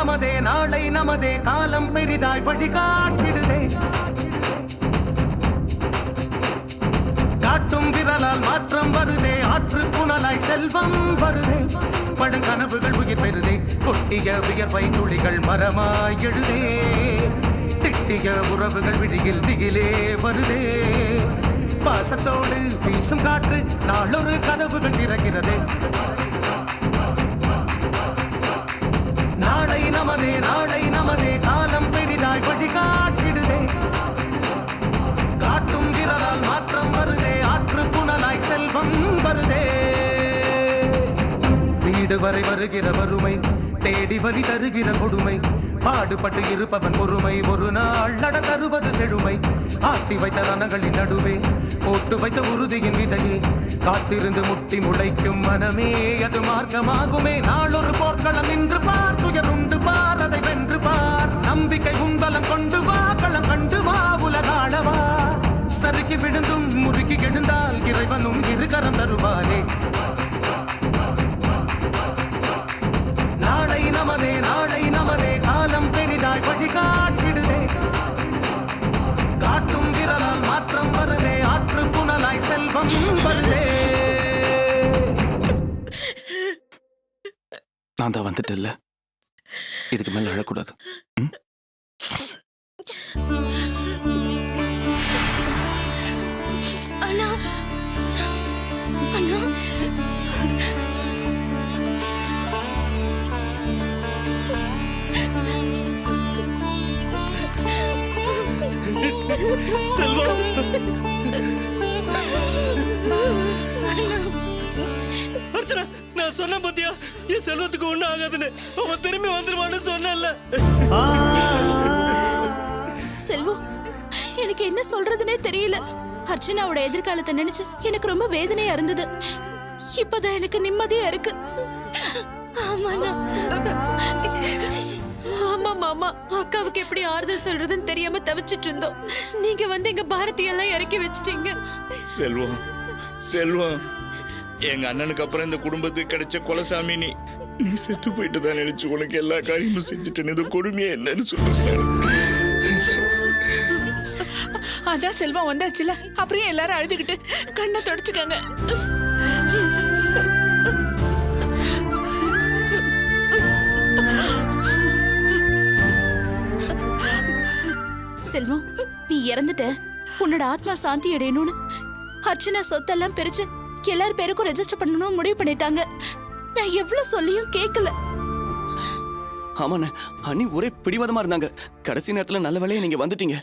நமதே நாளை நமதே காலம் பெரிதாய் வழிகாட்டிடுதே காட்டும் விரலால் மாற்றம் வருதே ஆற்று புனலாய் செல்வம் வருதே படுங்கனவுகள் உயிர் பெறுதே கொட்டிய வியர்வை துளிகள் மரமாய் எழுதே திட்டிய உறவுகள் விழியில் திகிலே வருதே பாசத்தோடு வீசும் காற்று நாளொரு கதவுகள் திறக்கிறதே நாளை நமதே காலம் பெரிதாய் வழிகாட்டிடுதே காட்டும் விரலால் மாற்றம் வருதே ஆற்று புனலாய் செல்வம் வருதே வீடு வரை வருகிற வறுமை தேடி வழி தருகிற கொடுமை பாடுபட்டு இருப்பவன் பொறுமை ஒரு நாள் நட தருவது செழுமை ஆட்டி வைத்த ரணங்களின் நடுவே போட்டு வைத்த உறுதியின் விதையே காத்திருந்து முட்டி முளைக்கும் மனமே அது மார்க்கமாகுமே நாளொரு போர்க்களம் நின்று பார் துயருண்டு பார் அதை வென்று பார் நம்பிக்கை உந்தலம் கொண்டு வா களம் கண்டு வா உலகாளவா சறுக்கி விழுந்தும் முறுக்கி எழுந்தால் இறைவனும் இருகரம் தருவானே நாளை நமதே காலம் பெரிதாய் வழிகாட்டிடுதே காட்டும் விரலால் மாற்றம் வருதே ஆற்று புனலாய் செல்வம் வருதே நான் தான் வந்துட்டேன்ல, இதுக்கு மேல அழக்கூடாது. அண்ணா அண்ணா செல்வம், அர்ச்சனா, நான் சொன்ன பத்தியா என் செல்வத்துக்கு ஒண்ணும் ஆகாதுன்னு. அவன் திரும்பி வந்துருவான்னு சொன்னல. செல்வம், எனக்கு என்ன சொல்றதுன்னே தெரியல. அர்ச்சனாவோட எதிர்காலத்தை நினைச்சு எனக்கு ரொம்ப வேதனையா இருந்தது. இப்பதான் எனக்கு நிம்மதியா இருக்கு. ஆமா மாமா, அக்காவுக்கு எப்படி ஆறுதல் சொல்றதுன்னு தெரியாம தவிச்சிட்டு இருந்தோம். நீங்க வந்து எங்க பாரதி எல்லாம் இறக்கி வச்சிட்டீங்க. செல்வம் செல்வம், எங்க அண்ணனுக்கு அப்புறம் இந்த குடும்பத்துக்கு கிடைச்ச கொலசாமி நீ செத்து போயிட்டு தான் நினைச்சு உனக்கு எல்லா காரியமும் செஞ்சுட்டேன். இது கொடுமையா என்னன்னு சொல்லுங்க. அதான் செல்வம் வந்தாச்சுல, அப்படியே எல்லாரும் அழுதுகிட்டு கண்ணை தொடச்சுக்காங்க. செல்வம், நீ இறந்துட்ட, உன்னோட ஆத்மா சாந்தி அடையணும்னு அர்ச்சனா சொத்தெல்லாம் பிரிச்சு எல்லாரும் பேருக்கும் ரெஜிஸ்டர் பண்ணணும்னு முடிவு பண்ணிட்டாங்க. நான் எவ்வளவு சொல்லியும் கேட்கல. ஆமாண்ணே, அண்ணி ஒரே பிடிவாதமா இருந்தாங்க. கடைசி நேரத்துல நல்ல வேலையை நீங்க வந்துட்டீங்க.